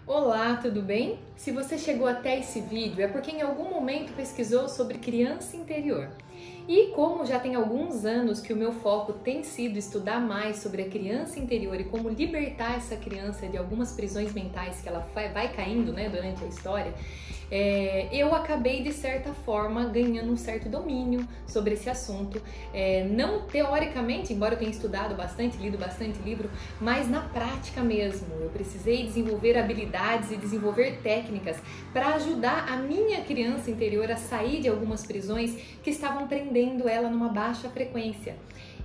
Olá, tudo bem? Se você chegou até esse vídeo é porque em algum momento pesquisou sobre criança interior. E como já tem alguns anos que o meu foco tem sido estudar mais sobre a criança interior e como libertar essa criança de algumas prisões mentais que ela vai caindo, durante a história, eu acabei de certa forma ganhando um certo domínio sobre esse assunto, não teoricamente, embora eu tenha estudado bastante, lido bastante livro, mas na prática mesmo. Eu precisei desenvolver habilidades e desenvolver técnicas para ajudar a minha criança interior a sair de algumas prisões que estavam prendendo ela numa baixa frequência.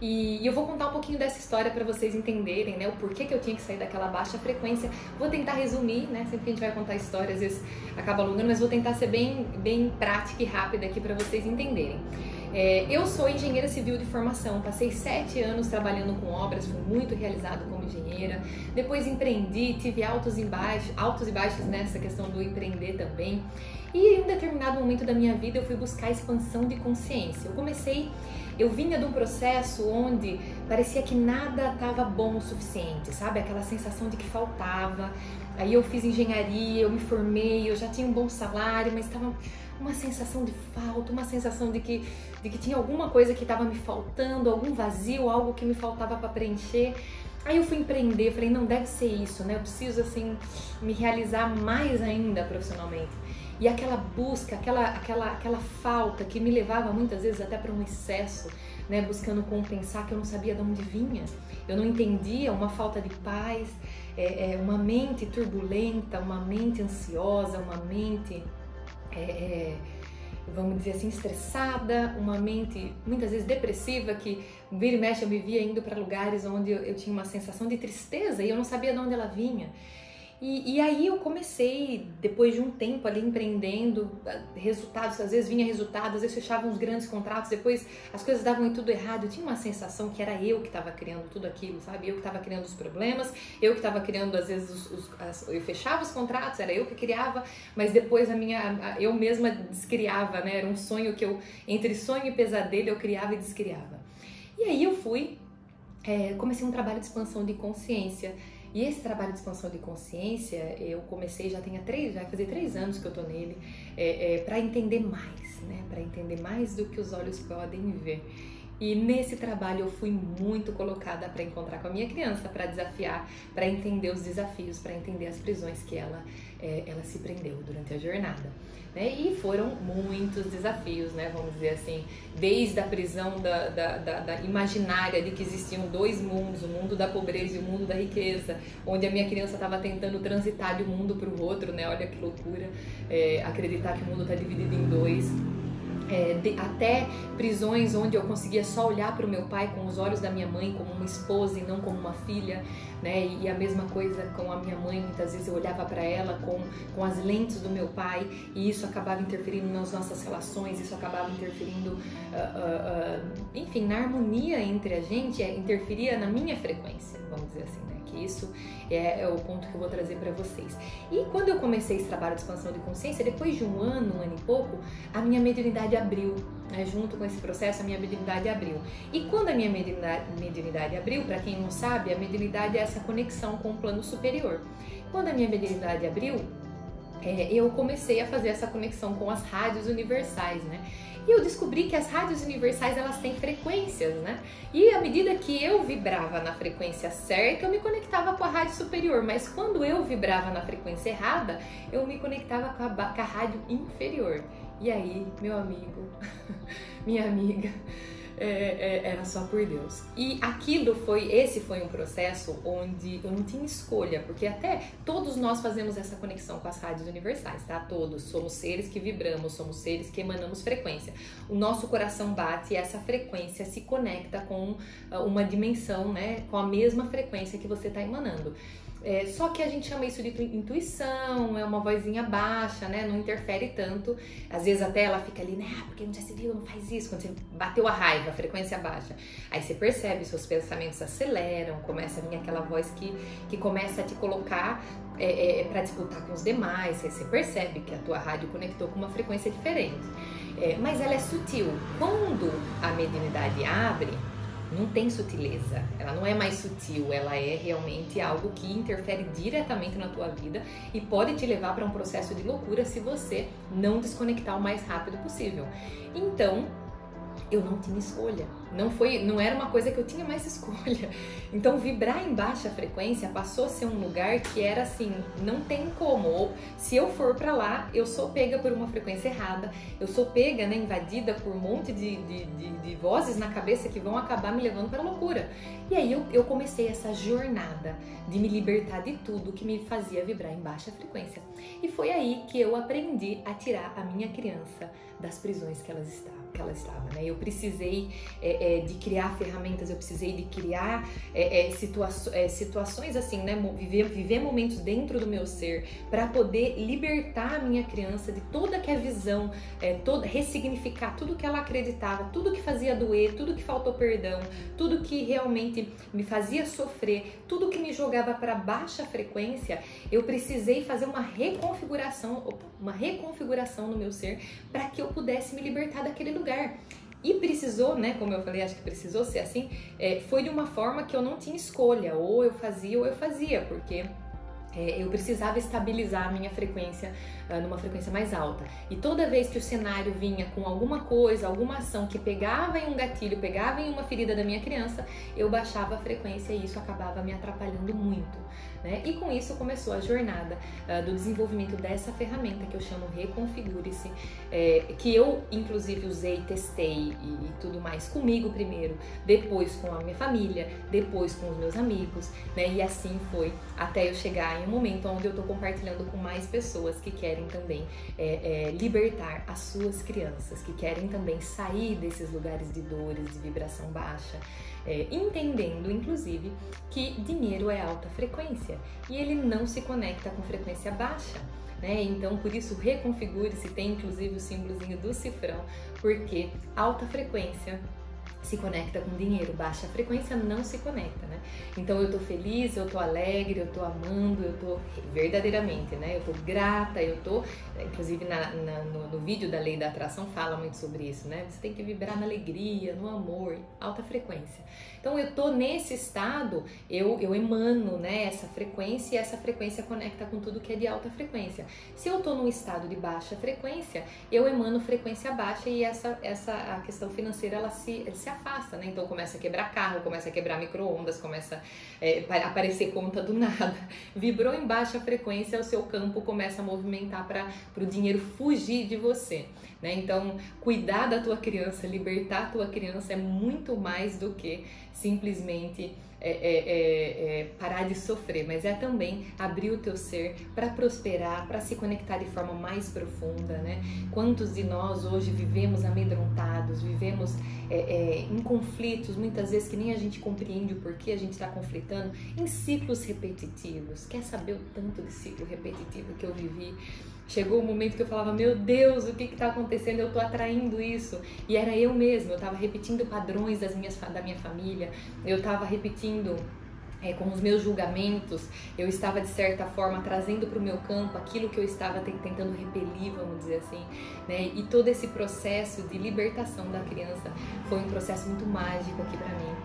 E eu vou contar um pouquinho dessa história para vocês entenderem, o porquê que eu tinha que sair daquela baixa frequência. Vou tentar resumir, sempre que a gente vai contar história, às vezes acaba alongando, mas vou tentar ser bem prática e rápida aqui para vocês entenderem. Eu sou engenheira civil de formação, passei 7 anos trabalhando com obras, fui muito realizada como engenheira, depois empreendi, tive altos e baixos nessa questão do empreender também, e em um determinado momento da minha vida eu fui buscar expansão de consciência. Eu vinha de um processo onde parecia que nada estava bom o suficiente, sabe? Aquela sensação de que faltava. Aí eu fiz engenharia, eu me formei, eu já tinha um bom salário, mas estava uma sensação de falta, uma sensação de que tinha alguma coisa que estava me faltando, algum vazio, algo que me faltava para preencher. Aí eu fui empreender, falei, não deve ser isso, eu preciso me realizar mais ainda profissionalmente. E aquela busca, aquela falta que me levava muitas vezes até para um excesso, buscando compensar que eu não sabia de onde vinha. Eu não entendia, uma falta de paz, uma mente turbulenta, uma mente ansiosa, uma mente, vamos dizer assim, estressada, uma mente muitas vezes depressiva, que vira e mexe eu me via indo para lugares onde eu tinha uma sensação de tristeza e eu não sabia de onde ela vinha. E aí eu comecei, depois de um tempo ali empreendendo, resultados, às vezes vinha resultado, às vezes fechava uns grandes contratos, depois as coisas davam tudo errado. Eu tinha uma sensação que era eu que estava criando tudo aquilo, sabe? Eu que estava criando os problemas, eu que estava criando, às vezes, eu fechava os contratos, era eu que criava, mas depois eu mesma descriava, Era um sonho que entre sonho e pesadelo, eu criava e descriava. E aí eu comecei um trabalho de expansão de consciência. E esse trabalho de expansão de consciência, eu comecei, já vai fazer 3 anos que eu tô nele, para entender mais, para entender mais do que os olhos podem ver. E nesse trabalho eu fui muito colocada para encontrar com a minha criança, para desafiar, para entender os desafios, para entender as prisões que ela se prendeu durante a jornada. E foram muitos desafios, vamos dizer assim, desde a prisão da imaginária de que existiam 2 mundos, o mundo da pobreza e o mundo da riqueza, onde a minha criança estava tentando transitar de um mundo para o outro, olha que loucura, acreditar que o mundo está dividido em 2. Até prisões onde eu conseguia só olhar para o meu pai com os olhos da minha mãe como uma esposa e não como uma filha, e a mesma coisa com a minha mãe, muitas vezes eu olhava para ela com as lentes do meu pai e isso acabava interferindo nas nossas relações, isso acabava interferindo, enfim, na harmonia entre a gente, interferia na minha frequência, vamos dizer assim, que isso é o ponto que eu vou trazer para vocês. E quando eu comecei esse trabalho de expansão de consciência, depois de um ano e pouco, a minha mediunidade abriu, junto com esse processo a minha mediunidade abriu. E quando a minha mediunidade abriu, para quem não sabe, a mediunidade é essa conexão com o plano superior. Quando a minha mediunidade abriu, eu comecei a fazer essa conexão com as rádios universais, E eu descobri que as rádios universais, elas têm frequências, E à medida que eu vibrava na frequência certa, eu me conectava com a rádio superior, mas quando eu vibrava na frequência errada, eu me conectava com a rádio inferior. E aí, meu amigo, minha amiga, era só por Deus. E esse foi um processo onde eu não tinha escolha, porque até todos nós fazemos essa conexão com as rádios universais, Todos somos seres que vibramos, somos seres que emanamos frequência. O nosso coração bate e essa frequência se conecta com uma dimensão, com a mesma frequência que você está emanando. Só que a gente chama isso de intuição, é uma vozinha baixa, não interfere tanto. Às vezes até ela fica ali, porque não já se viu, não faz isso. Quando você bateu a raiva, a frequência baixa, aí você percebe, seus pensamentos aceleram, começa a vir aquela voz que começa a te colocar para disputar com os demais. Aí você percebe que a tua rádio conectou com uma frequência diferente. Mas ela é sutil. Quando a mediunidade abre, não tem sutileza, ela não é mais sutil, ela é realmente algo que interfere diretamente na tua vida e pode te levar para um processo de loucura se você não desconectar o mais rápido possível. Então, eu não tinha escolha, não era uma coisa que eu tinha mais escolha. Então vibrar em baixa frequência passou a ser um lugar que era assim, não tem como, ou se eu for pra lá, eu sou pega por uma frequência errada, eu sou pega, né, invadida por um monte de vozes na cabeça que vão acabar me levando pra loucura. E aí eu comecei essa jornada de me libertar de tudo que me fazia vibrar em baixa frequência. E foi aí que eu aprendi a tirar a minha criança das prisões que ela estava, né? Eu precisei de criar ferramentas, eu precisei de criar situações assim, né? Viver momentos dentro do meu ser para poder libertar a minha criança de toda que é visão, ressignificar tudo que ela acreditava, tudo que fazia doer, tudo que faltou perdão, tudo que realmente me fazia sofrer, tudo que me jogava para baixa frequência. Eu precisei fazer uma reconfiguração no meu ser para que eu pudesse me libertar daquele lugar. E precisou, né, como eu falei, acho que precisou ser assim, foi de uma forma que eu não tinha escolha, ou eu fazia, porque eu precisava estabilizar a minha frequência numa frequência mais alta. E toda vez que o cenário vinha com alguma coisa, alguma ação que pegava em um gatilho, pegava em uma ferida da minha criança, eu baixava a frequência e isso acabava me atrapalhando muito, né? E com isso começou a jornada do desenvolvimento dessa ferramenta que eu chamo Reconfigure-se, que eu inclusive usei, testei e tudo mais comigo primeiro, depois com a minha família, depois com os meus amigos, né? E assim foi até eu chegar em um momento onde eu tô compartilhando com mais pessoas que querem também libertar as suas crianças, que querem também sair desses lugares de dores, de vibração baixa, entendendo inclusive que dinheiro é alta frequência e ele não se conecta com frequência baixa, né? Então por isso Reconfigure-se tem inclusive o símbolozinho do cifrão, porque alta frequência se conecta com dinheiro, baixa frequência não se conecta, né? Então eu tô feliz, eu tô alegre, eu tô amando, eu tô verdadeiramente, né? Eu tô grata, eu tô, inclusive no vídeo da Lei da Atração fala muito sobre isso, né? Você tem que vibrar na alegria, no amor, alta frequência. Então eu tô nesse estado, eu emano, né, essa frequência e essa frequência conecta com tudo que é de alta frequência. Se eu tô num estado de baixa frequência, eu emano frequência baixa e a questão financeira ela se afasta, né? Então começa a quebrar carro, começa a quebrar micro-ondas, começa a aparecer conta do nada. Vibrou em baixa frequência, o seu campo começa a movimentar para o dinheiro fugir de você, né? Então cuidar da tua criança, libertar a tua criança é muito mais do que simplesmente parar de sofrer, mas é também abrir o teu ser para prosperar, para se conectar de forma mais profunda, né? Quantos de nós hoje vivemos amedrontados, vivemos em conflitos, muitas vezes que nem a gente compreende o porquê a gente está conflitando, em ciclos repetitivos. Quer saber o tanto de ciclo repetitivo que eu vivi? Chegou o momento que eu falava, meu Deus, o que está acontecendo? Eu tô atraindo isso. E era eu mesma, eu estava repetindo padrões da minha família, eu estava repetindo com os meus julgamentos, eu estava de certa forma trazendo para o meu campo aquilo que eu estava tentando repelir, vamos dizer assim, né? E todo esse processo de libertação da criança foi um processo muito mágico aqui para mim.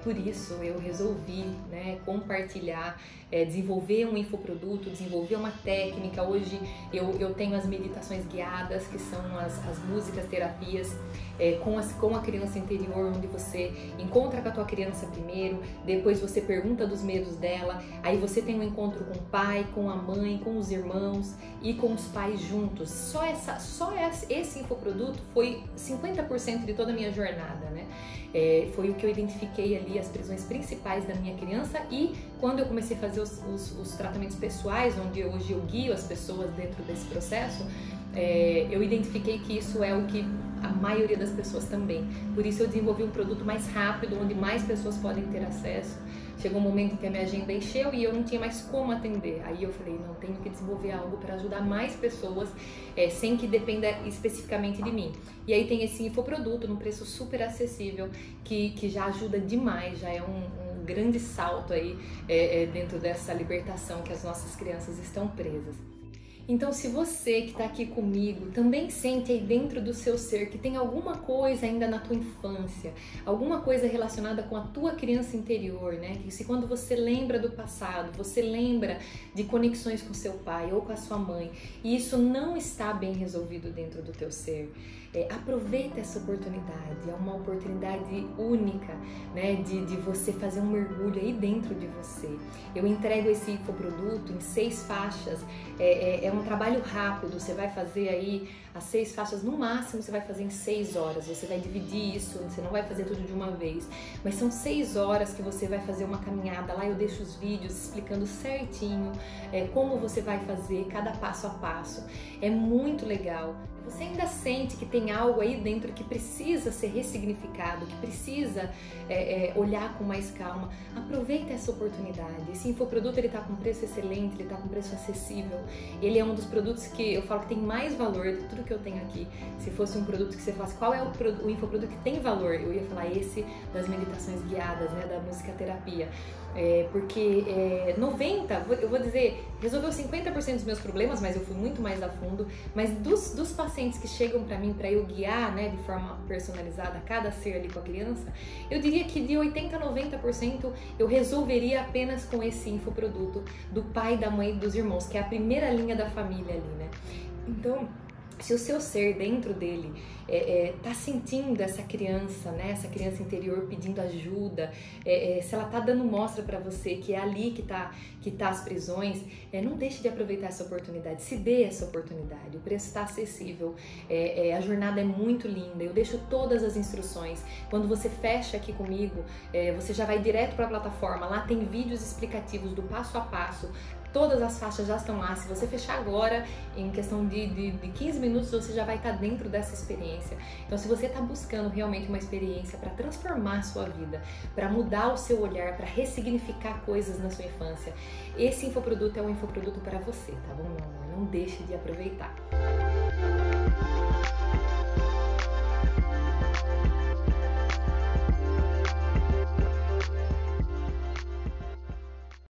Por isso eu resolvi, né, compartilhar, desenvolver um infoproduto, desenvolver uma técnica. Hoje eu tenho as meditações guiadas, que são as músicas terapias com a criança interior, onde você encontra com a tua criança primeiro, depois você pergunta dos medos dela, aí você tem um encontro com o pai, com a mãe, com os irmãos e com os pais juntos. Só esse infoproduto foi 50% de toda a minha jornada, né? Foi o que eu identifiquei ali, as prisões principais da minha criança, e quando eu comecei a fazer os tratamentos pessoais, onde hoje eu guio as pessoas dentro desse processo, eu identifiquei que isso é o que a maioria das pessoas também. Por isso eu desenvolvi um produto mais rápido, onde mais pessoas podem ter acesso. Chegou um momento que a minha agenda encheu e eu não tinha mais como atender. Aí eu falei, não, tenho que desenvolver algo para ajudar mais pessoas, sem que dependa especificamente de mim. E aí tem esse infoproduto num preço super acessível, que já ajuda demais, já é um grande salto aí dentro dessa libertação que as nossas crianças estão presas. Então, se você que está aqui comigo também sente aí dentro do seu ser que tem alguma coisa ainda na tua infância, alguma coisa relacionada com a tua criança interior, né? Que se quando você lembra do passado, você lembra de conexões com seu pai ou com a sua mãe, e isso não está bem resolvido dentro do teu ser, aproveita essa oportunidade, é uma oportunidade única, né? De você fazer um mergulho aí dentro de você. Eu entrego esse infoproduto em 6 faixas, é um trabalho rápido, você vai fazer aí as 6 faixas, no máximo você vai fazer em 6 horas, você vai dividir isso, você não vai fazer tudo de uma vez, mas são 6 horas que você vai fazer uma caminhada, lá eu deixo os vídeos explicando certinho como você vai fazer, cada passo a passo, é muito legal. Você ainda sente que tem algo aí dentro que precisa ser ressignificado, que precisa olhar com mais calma, aproveita essa oportunidade. Esse infoproduto ele tá com preço excelente, ele tá com preço acessível, ele é um dos produtos que eu falo que tem mais valor de tudo que eu tenho aqui. Se fosse um produto que você falasse qual é o infoproduto que tem valor, eu ia falar esse das meditações guiadas, né, da música terapia. Porque 90, eu vou dizer, resolveu 50% dos meus problemas, mas eu fui muito mais a fundo. Mas dos pacientes que chegam para mim para eu guiar, né, de forma personalizada cada ser ali com a criança, eu diria que de 80 a 90% eu resolveria apenas com esse infoproduto do pai, da mãe e dos irmãos, que é a primeira linha da família ali, né? Então, se o seu ser dentro dele tá sentindo essa criança, né, essa criança interior pedindo ajuda, se ela tá dando mostra para você que é ali que tá as prisões, não deixe de aproveitar essa oportunidade, se dê essa oportunidade, o preço está acessível, a jornada é muito linda, eu deixo todas as instruções, quando você fecha aqui comigo, você já vai direto para a plataforma, lá tem vídeos explicativos do passo a passo, todas as faixas já estão lá. Se você fechar agora, em questão de 15 minutos, você já vai estar dentro dessa experiência. Então, se você está buscando realmente uma experiência para transformar a sua vida, para mudar o seu olhar, para ressignificar coisas na sua infância, esse infoproduto é um infoproduto para você, tá bom, meu amor? Não deixe de aproveitar.